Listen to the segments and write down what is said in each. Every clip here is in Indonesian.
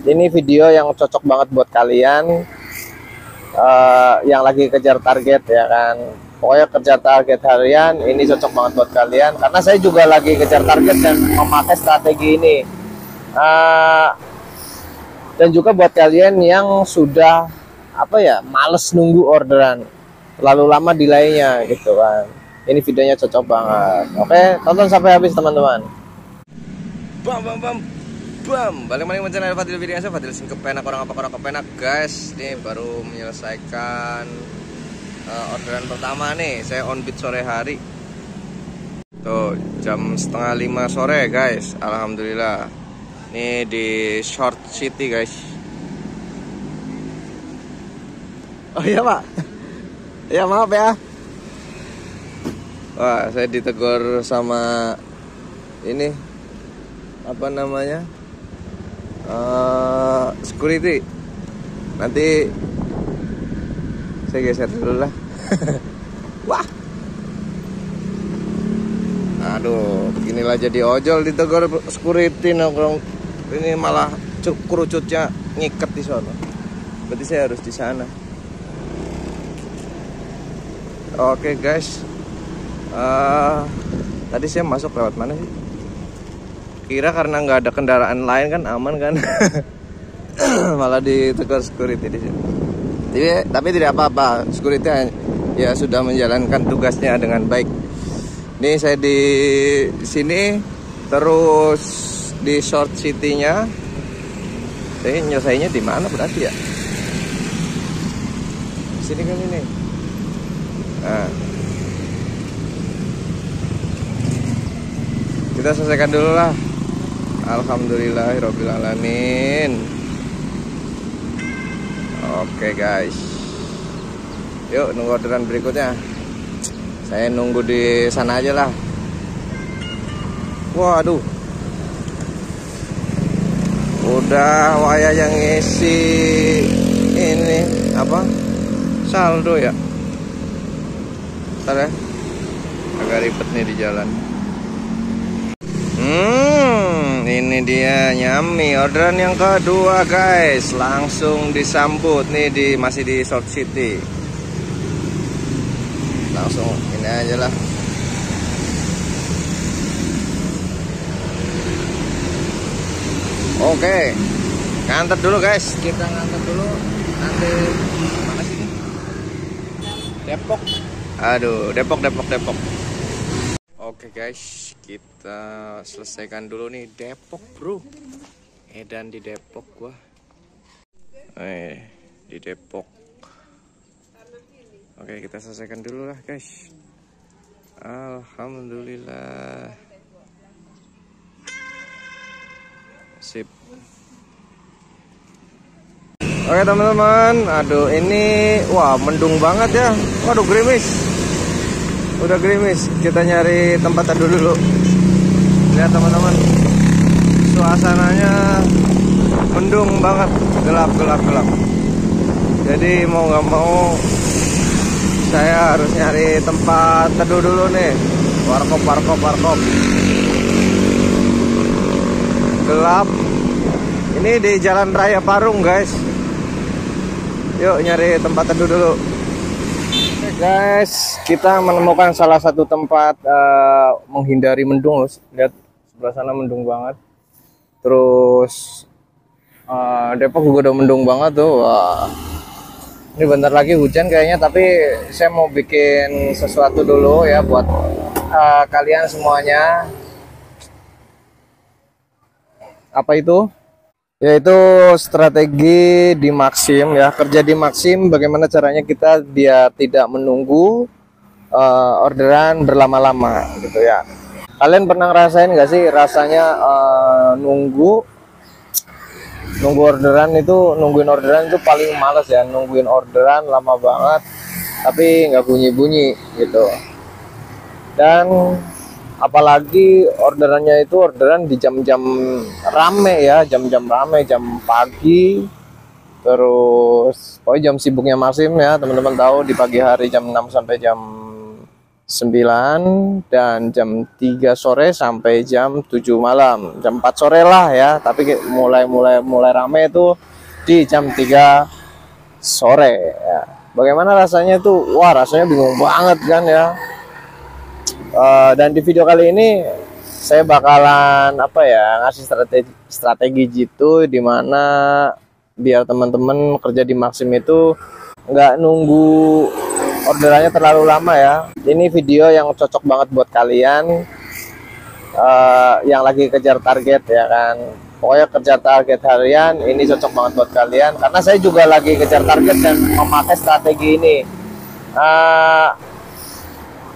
Ini video yang cocok banget buat kalian yang lagi kejar target ya kan. Pokoknya kejar target harian ini cocok banget buat kalian, karena saya juga lagi kejar target dan memakai strategi ini. Dan juga buat kalian yang sudah males nunggu orderan, terlalu lama delaynya gitu kan. Ini videonya cocok banget. Oke, tonton sampai habis teman-teman. Balik lagi channel Fadil video saya Fadil sing kepenak orang kepenak guys. Nih baru menyelesaikan orderan pertama nih. Saya on beat sore hari. Tuh jam 4:30 sore guys. Alhamdulillah. Nih di Short City guys. Oh iya pak. Ya maaf ya. Wah saya ditegur sama ini apa namanya, security. Nanti saya geser dulu lah. Wah, aduh, beginilah jadi ojol ditegur security nongkrong. Ini malah kerucutnya ngiket di sana. Berarti saya harus di sana. Oke guys, tadi saya masuk lewat mana sih? Kira karena nggak ada kendaraan lain kan aman kan. Malah ditegur security di sini. Tapi tidak apa-apa, security ya sudah menjalankan tugasnya dengan baik. Ini saya di sini, terus di Short City-nya. Saya nyelesainya di mana berarti ya? Di sini kan ini. Nah, kita selesaikan dulu lah. Alhamdulillahirabbil alamin. Oke guys, yuk nunggu orderan berikutnya. Saya nunggu di sana aja lah. Waduh, udah waya yang ngisi ini apa saldo ya. Bentar ya, agak ribet nih di jalan. Ini dia nyami orderan yang kedua guys, langsung disambut nih masih di Short City. Langsung ini aja lah. Oke, nganter dulu guys, kita nganter dulu. Nanti mana sih ini? Depok. Aduh, Depok. Oke guys, kita selesaikan dulu nih Depok bro. Edan di Depok gua. Di Depok. Oke, kita selesaikan dulu lah guys. Alhamdulillah. Sip. Oke teman-teman, aduh ini wah mendung banget ya. Waduh gerimis. Udah gerimis, kita nyari tempat teduh dulu. Lihat teman-teman, suasananya mendung banget, gelap. Jadi mau nggak mau saya harus nyari tempat teduh dulu nih. Warkop. Gelap. Ini di Jalan Raya Parung guys. Yuk nyari tempat teduh dulu. Guys, kita menemukan salah satu tempat menghindari mendung loh. Lihat sebelah sana mendung banget. Terus Depok juga udah mendung banget tuh. Wah. Ini bentar lagi hujan kayaknya, tapi saya mau bikin sesuatu dulu ya buat kalian semuanya. Apa itu? Yaitu strategi di Maxim ya, kerja di Maxim. Bagaimana caranya kita dia tidak menunggu orderan berlama-lama gitu ya. Kalian pernah ngerasain nggak sih rasanya nungguin orderan itu paling males ya. Nungguin orderan lama banget tapi nggak bunyi-bunyi gitu. Dan apalagi orderannya itu orderan di jam-jam rame ya, jam-jam rame, jam pagi. Terus pokoknya jam sibuknya Maxim ya, teman-teman tahu di pagi hari jam 6 sampai jam 9 dan jam 3 sore sampai jam 7 malam. Jam 4 sore lah ya, tapi mulai rame itu di jam 3 sore ya. Bagaimana rasanya tuh? Wah, rasanya bingung banget kan ya. Dan di video kali ini saya bakalan ngasih strategi gitu, dimana biar teman-teman kerja di Maxim itu nggak nunggu orderannya terlalu lama ya. Ini video yang cocok banget buat kalian yang lagi kejar target ya kan. Pokoknya kejar target harian ini cocok banget buat kalian, karena saya juga lagi kejar target dan memakai strategi ini.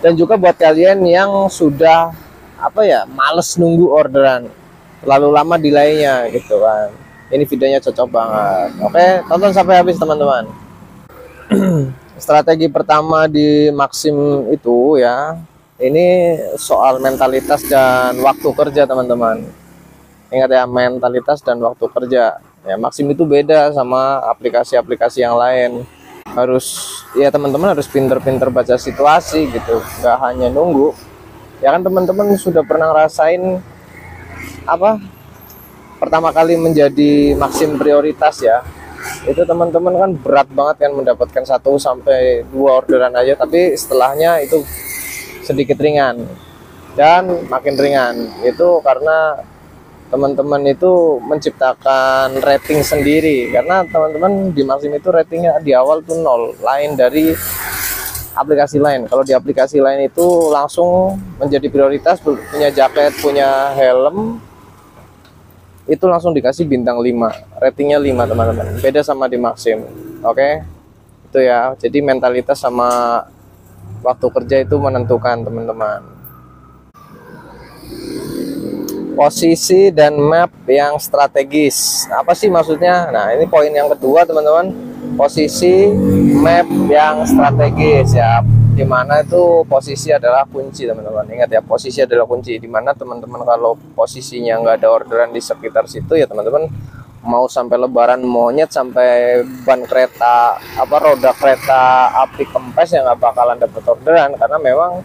Dan juga buat kalian yang sudah males nunggu orderan terlalu lama delaynya gitu kan. Ini videonya cocok banget. Oke, tonton sampai habis teman-teman. Strategi pertama di Maxim itu ya, ini soal mentalitas dan waktu kerja teman-teman. Ingat ya, mentalitas dan waktu kerja ya. Maxim itu beda sama aplikasi-aplikasi yang lain. Teman-teman harus pinter-pinter baca situasi gitu, nggak hanya nunggu ya kan. Teman-teman sudah pernah ngerasain pertama kali menjadi Maxim prioritas ya, itu teman-teman kan berat banget kan mendapatkan 1 sampai 2 orderan aja, tapi setelahnya itu sedikit ringan dan makin ringan. Itu karena teman-teman itu menciptakan rating sendiri, karena teman-teman di Maxim itu ratingnya di awal tuh 0, lain dari aplikasi lain. Kalau di aplikasi lain itu langsung menjadi prioritas, punya jaket, punya helm, itu langsung dikasih bintang 5, ratingnya 5 teman-teman. Beda sama di Maxim. Oke, itu ya. Jadi mentalitas sama waktu kerja itu menentukan teman-teman. Posisi dan map yang strategis, apa sih maksudnya? Nah, ini poin yang kedua teman-teman. Posisi map yang strategis ya, dimana itu posisi adalah kunci teman-teman. Ingat ya, posisi adalah kunci. Dimana teman-teman kalau posisinya nggak ada orderan di sekitar situ ya teman-teman, mau sampai lebaran monyet, sampai ban kereta roda kereta api kempes yang nggak bakalan dapat orderan, karena memang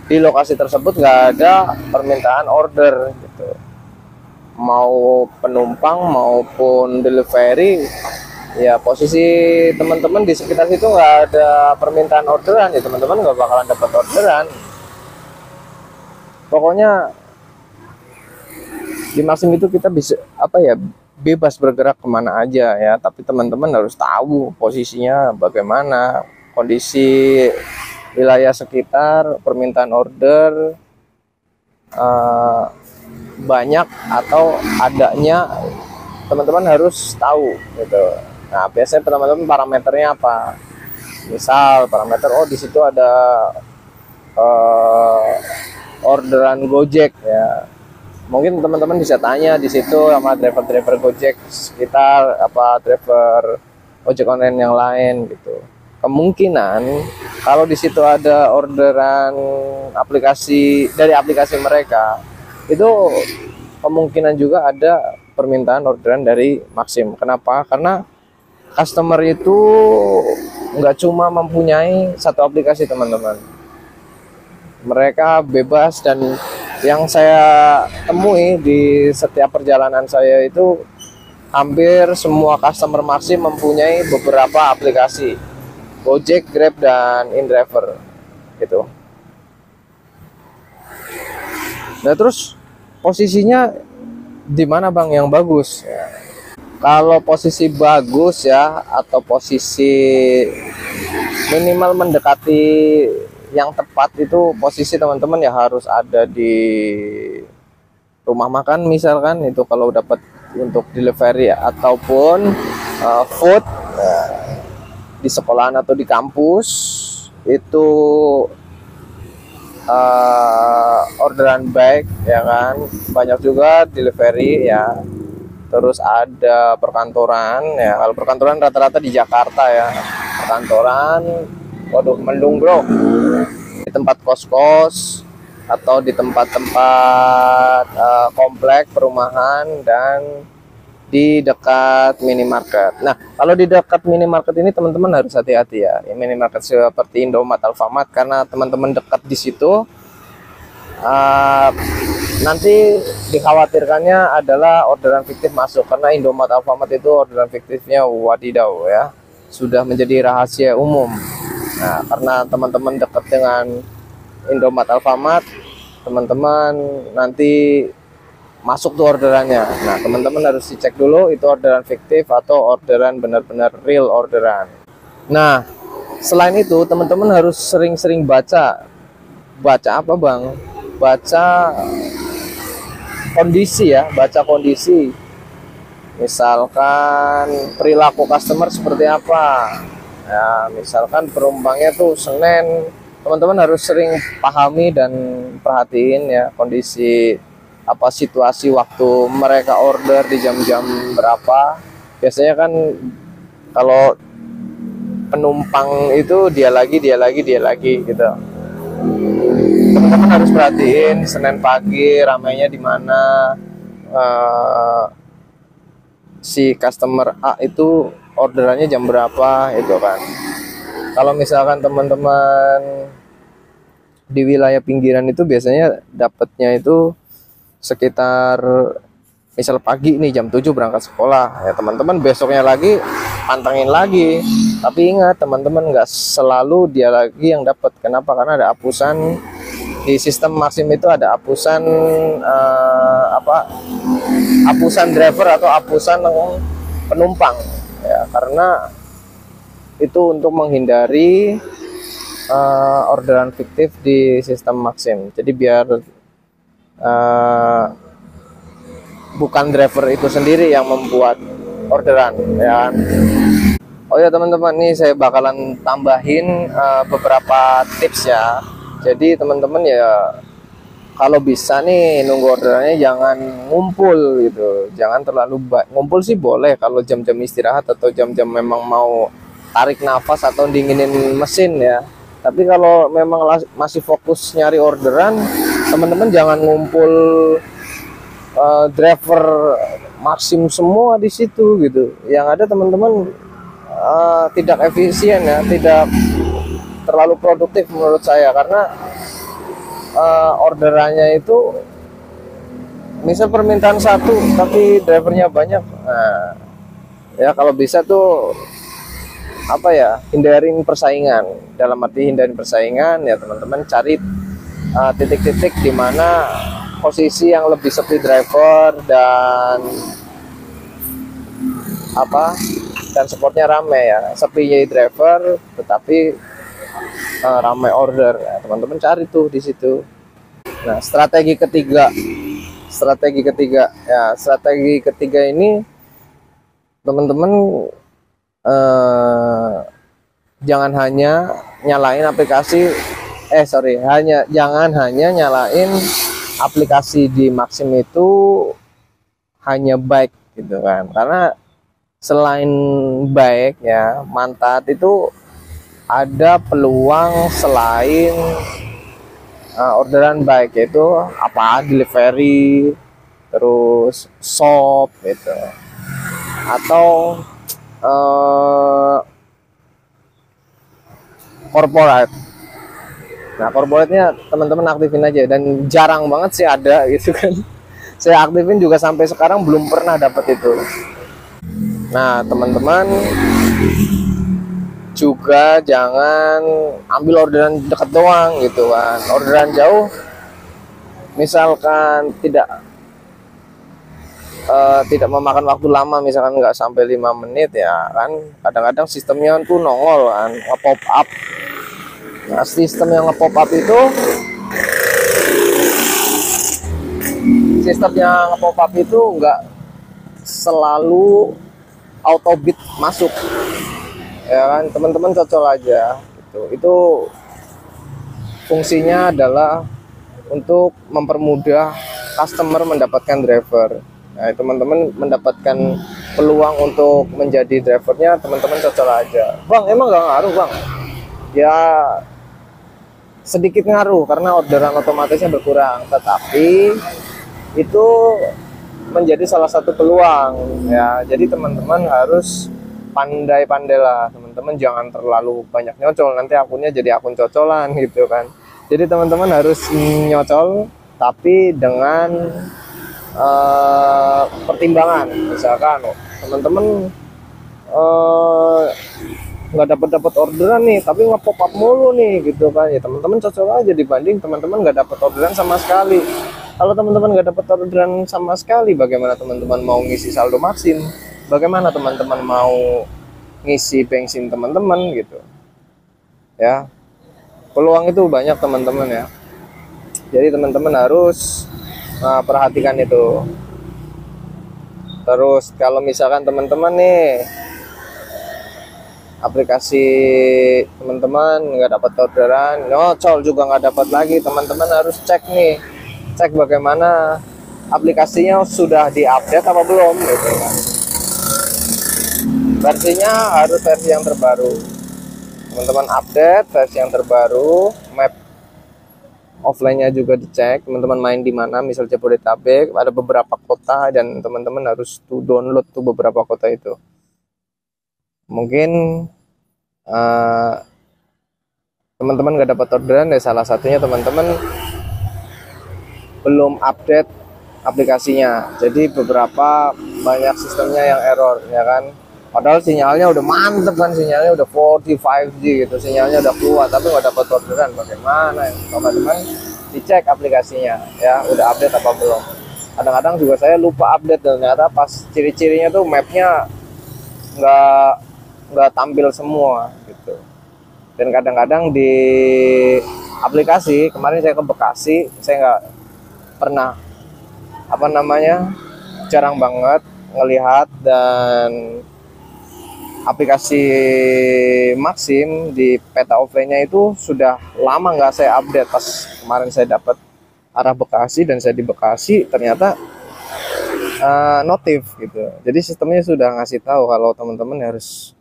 di lokasi tersebut nggak ada permintaan order gitu. Mau penumpang maupun delivery ya, posisi teman-teman di sekitar situ nggak ada permintaan orderan ya teman-teman nggak bakalan dapat orderan. Pokoknya di Maxim itu kita bisa bebas bergerak kemana aja ya, tapi teman-teman harus tahu posisinya bagaimana, kondisi wilayah sekitar, permintaan order banyak atau adanya, teman-teman harus tahu gitu. Nah, biasanya teman-teman parameternya apa? Misal parameter, di situ ada orderan Gojek ya. Mungkin teman-teman bisa tanya di situ sama driver-driver Gojek sekitar, driver ojek online yang lain gitu. Kemungkinan kalau di situ ada orderan dari aplikasi mereka, itu kemungkinan juga ada permintaan orderan dari Maxim. Kenapa? Karena customer itu nggak cuma mempunyai satu aplikasi teman-teman. Mereka bebas, dan yang saya temui di setiap perjalanan saya itu hampir semua customer Maxim mempunyai beberapa aplikasi, Gojek, Grab, dan InDriver gitu. Nah, terus posisinya di mana Bang yang bagus? Ya. Kalau posisi bagus ya, atau posisi minimal mendekati yang tepat, itu posisi teman-teman ya harus ada di rumah makan misalkan, itu kalau dapat untuk delivery ataupun food di sekolahan atau di kampus, itu orderan baik ya kan, banyak juga delivery ya. Terus ada perkantoran ya, kalau perkantoran rata-rata di Jakarta ya, perkantoran, waduh mendung bro, di tempat kos-kos atau di tempat-tempat komplek perumahan dan di dekat minimarket. Nah, kalau di dekat minimarket ini teman-teman harus hati-hati ya. Minimarket seperti Indomaret, Alfamart, karena teman-teman dekat di situ, nanti dikhawatirkannya adalah orderan fiktif masuk, karena Indomaret, Alfamart itu orderan fiktifnya wadidaw ya, sudah menjadi rahasia umum. Nah, karena teman-teman dekat dengan Indomaret, Alfamart, teman-teman nanti masuk tuh orderannya. Nah, teman-teman harus dicek dulu itu orderan fiktif atau orderan benar-benar real orderan. Nah, selain itu teman-teman harus sering-sering baca apa bang? Baca kondisi ya, baca kondisi. Misalkan perilaku customer seperti apa. Ya, misalkan penumpangnya tuh Senin, teman-teman harus sering pahami dan perhatiin ya kondisi apa situasi waktu mereka order di jam-jam berapa. Biasanya kan kalau penumpang itu dia lagi gitu. Teman-teman harus perhatiin Senin pagi ramainya di mana, si customer A itu orderannya jam berapa itu kan. Kalau misalkan teman-teman di wilayah pinggiran itu biasanya dapatnya itu sekitar misal pagi nih jam 7 berangkat sekolah ya, teman-teman besoknya lagi pantengin lagi. Tapi ingat teman-teman, nggak selalu dia lagi yang dapat. Kenapa? Karena ada apusan di sistem Maxim itu, ada apusan apusan driver atau apusan penumpang ya, karena itu untuk menghindari orderan fiktif di sistem Maxim. Jadi biar bukan driver itu sendiri yang membuat orderan ya. Oh ya teman-teman, nih saya bakalan tambahin beberapa tips ya. Jadi teman-teman ya, kalau bisa nih nunggu orderannya jangan ngumpul gitu. Jangan terlalu ngumpul sih boleh kalau jam-jam istirahat atau jam-jam memang mau tarik nafas atau dinginin mesin ya. Tapi kalau memang masih fokus nyari orderan, teman-teman jangan ngumpul driver Maxim semua di situ gitu. Yang ada teman-teman tidak efisien ya, tidak terlalu produktif menurut saya, karena orderannya itu misal permintaan satu tapi drivernya banyak. Nah, ya kalau bisa tuh apa ya, hindarin persaingan. Dalam arti hindarin persaingan ya teman-teman, cari titik-titik di mana posisi yang lebih sepi driver dan supportnya rame ya. Sepinya driver tetapi ramai order ya, teman-teman cari tuh di situ. Nah, strategi ketiga ini teman-teman jangan hanya nyalain aplikasi jangan hanya nyalain aplikasi di Maxim itu hanya baik gitu kan. Karena selain baik ya, Mantat itu ada peluang selain orderan baik, yaitu delivery, terus shop gitu, atau corporate. Nah, corporate-nya teman-teman aktifin aja, dan jarang banget sih ada gitu kan. Saya aktifin juga sampai sekarang belum pernah dapat itu. Nah, teman-teman juga jangan ambil orderan dekat doang gitu kan. Orderan jauh misalkan tidak memakan waktu lama, misalkan nggak sampai 5 menit ya kan, kadang-kadang sistemnya tuh nongol kan, nge-pop up. Nah, sistem yang nge-pop up itu nggak selalu auto bid masuk ya kan, teman-teman cocok aja gitu. Itu fungsinya adalah untuk mempermudah customer mendapatkan driver. Nah, teman-teman mendapatkan peluang untuk menjadi drivernya, teman-teman cocok aja. Bang, emang nggak ngaruh bang? Ya sedikit ngaruh karena orderan otomatisnya berkurang, tetapi itu menjadi salah satu peluang ya. Jadi teman-teman harus pandai-pandailah, teman-teman jangan terlalu banyak nyocol, nanti akunnya jadi akun cocolan gitu kan. Jadi teman-teman harus nyocol tapi dengan pertimbangan. Misalkan teman-teman nggak dapat orderan nih tapi nge-pop up mulu nih gitu kan, ya teman-teman cocol aja dibanding teman-teman nggak dapat orderan sama sekali. Kalau teman-teman nggak dapat orderan sama sekali, bagaimana teman-teman mau ngisi saldo Maxim, bagaimana teman-teman mau ngisi bensin teman-teman gitu ya. Peluang itu banyak teman-teman ya, jadi teman-teman harus perhatikan itu. Terus kalau misalkan teman-teman nih aplikasi teman-teman nggak dapat orderan, nyocol juga nggak dapat lagi, teman-teman harus cek bagaimana aplikasinya sudah diupdate apa belum gitu kan. Versinya harus versi yang terbaru, teman-teman update versi yang terbaru. Map offline-nya juga dicek, teman-teman main di mana, misal Jabodetabek ada beberapa kota dan teman-teman harus download tuh beberapa kota itu. Mungkin teman-teman nggak dapat orderan ya salah satunya teman-teman belum update aplikasinya, jadi beberapa banyak sistemnya yang error ya kan. Padahal sinyalnya udah mantep kan, sinyalnya udah 4G 5G gitu, sinyalnya udah kuat tapi nggak dapat orderan. Bagaimana teman-teman dicek aplikasinya ya udah update apa belum. Kadang-kadang juga saya lupa update dan ternyata pas ciri-cirinya tuh mapnya nggak tampil semua gitu. Dan kadang-kadang di aplikasi, kemarin saya ke Bekasi, saya nggak pernah jarang banget ngelihat, dan aplikasi Maxim di peta offline-nya itu sudah lama nggak saya update. Pas kemarin saya dapat arah Bekasi dan saya di Bekasi, ternyata notif gitu. Jadi sistemnya sudah ngasih tahu kalau teman-teman harus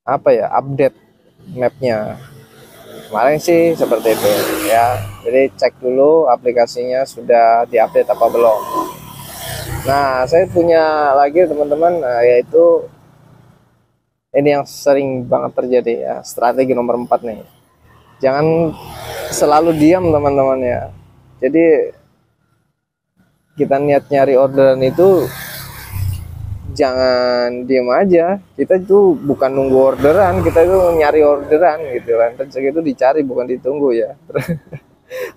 update mapnya. Kemarin sih seperti itu ya. Jadi cek dulu aplikasinya sudah diupdate apa belum. Nah, saya punya lagi teman-teman, yaitu ini yang sering banget terjadi ya, strategi nomor 4 nih. Jangan selalu diam teman-teman ya. Jadi kita niat nyari orderan itu jangan diem aja. Kita itu bukan nunggu orderan, kita itu nyari orderan gitu kan. Rezeki itu dicari bukan ditunggu ya.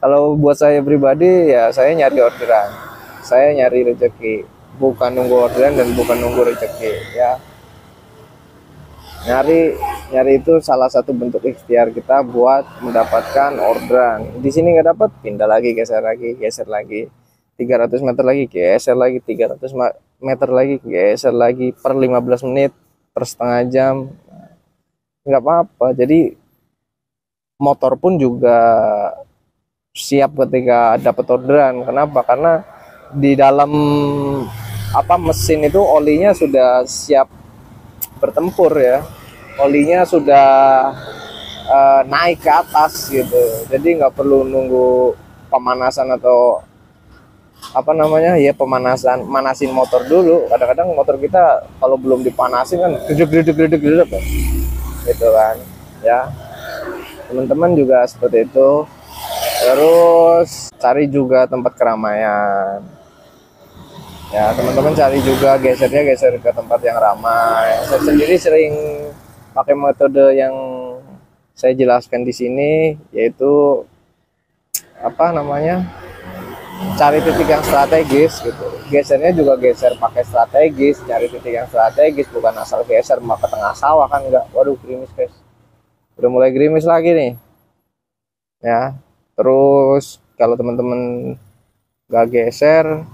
Kalau buat saya pribadi ya, saya nyari orderan, saya nyari rezeki, bukan nunggu orderan dan bukan nunggu rezeki ya. Nyari itu salah satu bentuk ikhtiar kita buat mendapatkan orderan. Di sini nggak dapat, pindah lagi, geser lagi 300 meter lagi, geser lagi 300 meter lagi, geser lagi per 15 menit, per setengah jam, nggak apa-apa. Jadi motor pun juga siap ketika dapat orderan. Kenapa? Karena di dalam mesin itu olinya sudah siap bertempur ya, olinya sudah naik ke atas gitu. Jadi nggak perlu nunggu pemanasan atau manasin motor dulu. Kadang-kadang motor kita kalau belum dipanasin kan gedeg gitu kan ya. Teman-teman juga seperti itu. Terus cari juga tempat keramaian ya, teman-teman cari juga geser ke tempat yang ramai. Saya sendiri sering pakai metode yang saya jelaskan di sini, yaitu cari titik yang strategis gitu. Gesernya juga geser pakai strategis, cari titik yang strategis, bukan asal geser mau ke tengah sawah kan enggak. Waduh, gerimis guys, udah mulai gerimis lagi nih ya. Terus kalau teman-teman nggak geser,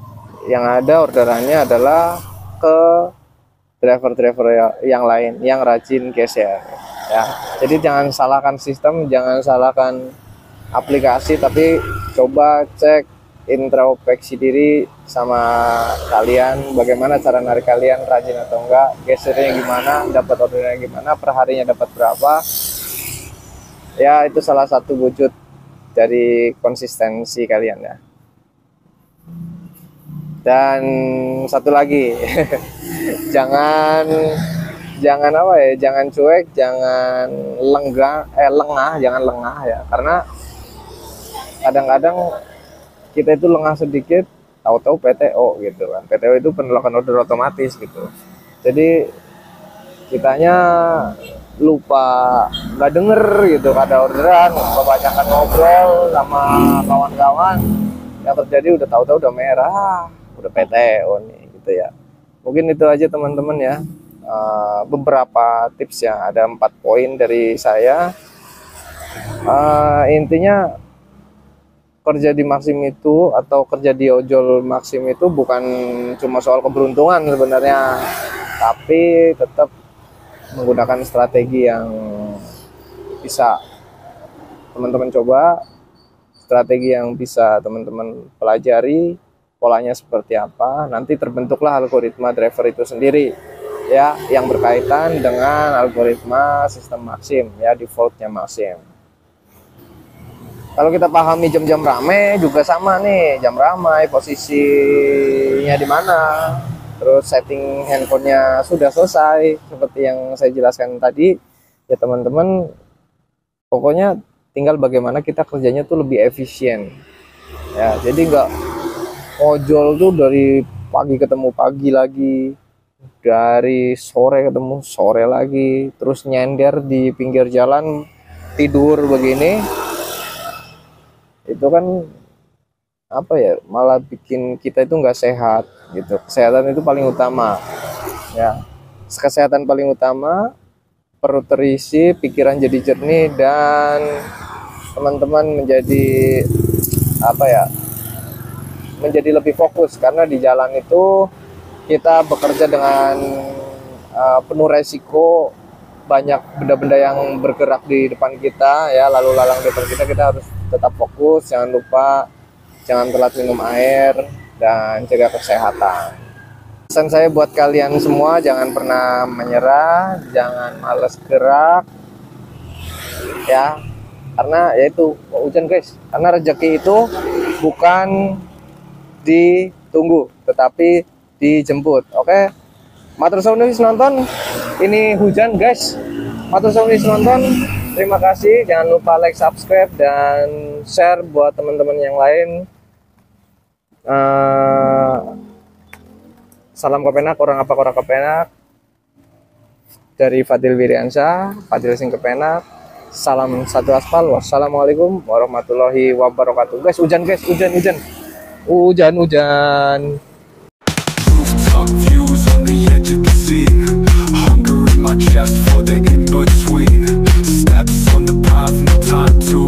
yang ada orderannya adalah ke driver-driver yang lain yang rajin geser ya. Jadi jangan salahkan sistem, jangan salahkan aplikasi, tapi coba cek introspeksi diri sama kalian, bagaimana cara narik kalian, rajin atau enggak, gesernya gimana, dapat orderannya gimana, perharinya dapat berapa ya. Itu salah satu wujud dari konsistensi kalian ya. Dan satu lagi, jangan apa ya, jangan cuek, jangan lengah, jangan lengah ya, karena kadang-kadang kita itu lengah sedikit, tahu-tahu PTO gitu kan. PTO itu penolakan order otomatis gitu. Jadi kitanya lupa nggak denger gitu, ada orderan, kebanyakan ngobrol sama kawan-kawan, yang terjadi udah tahu-tahu udah merah, udah PTO nih gitu ya. Mungkin itu aja teman-teman ya, beberapa tips ya, ada 4 poin dari saya. Intinya kerja di Maxim itu atau kerja di ojol Maxim itu bukan cuma soal keberuntungan sebenarnya, tapi tetap menggunakan strategi yang bisa teman-teman coba, strategi yang bisa teman-teman pelajari, polanya seperti apa, nanti terbentuklah algoritma driver itu sendiri ya, yang berkaitan dengan algoritma sistem Maxim ya, defaultnya Maxim. Kalau kita pahami jam-jam ramai juga sama nih, jam ramai posisinya di mana, terus setting handphonenya sudah selesai seperti yang saya jelaskan tadi ya teman-teman. Pokoknya tinggal bagaimana kita kerjanya tuh lebih efisien ya. Jadi nggak ojol tuh dari pagi ketemu pagi lagi, dari sore ketemu sore lagi, terus nyender di pinggir jalan tidur begini, itu kan apa ya, malah bikin kita itu nggak sehat gitu. Kesehatan itu paling utama ya, kesehatan paling utama, perut terisi, pikiran jadi jernih, dan teman-teman menjadi apa ya, menjadi lebih fokus, karena di jalan itu kita bekerja dengan penuh resiko, banyak benda-benda yang bergerak di depan kita ya, lalu lalang di depan kita harus tetap fokus, jangan lupa jangan telat minum air dan jaga kesehatan. Pesan saya buat kalian semua, jangan pernah menyerah, jangan males gerak ya, karena yaitu hujan guys, karena rezeki itu bukan ditunggu tetapi dijemput. Oke, matur suwun wis nonton, ini hujan guys, matur suwun wis nonton, terima kasih, jangan lupa like, subscribe, dan share buat teman-teman yang lain. Salam kepenak, orang kepenak, dari Fadil Wiriansyah, Fadil sing kepenak. Salam satu aspal. Wassalamualaikum warahmatullahi wabarakatuh. Guys, hujan guys, hujan. Views on the edge of the sea, hunger in my chest for the in-between, steps on the path, no time to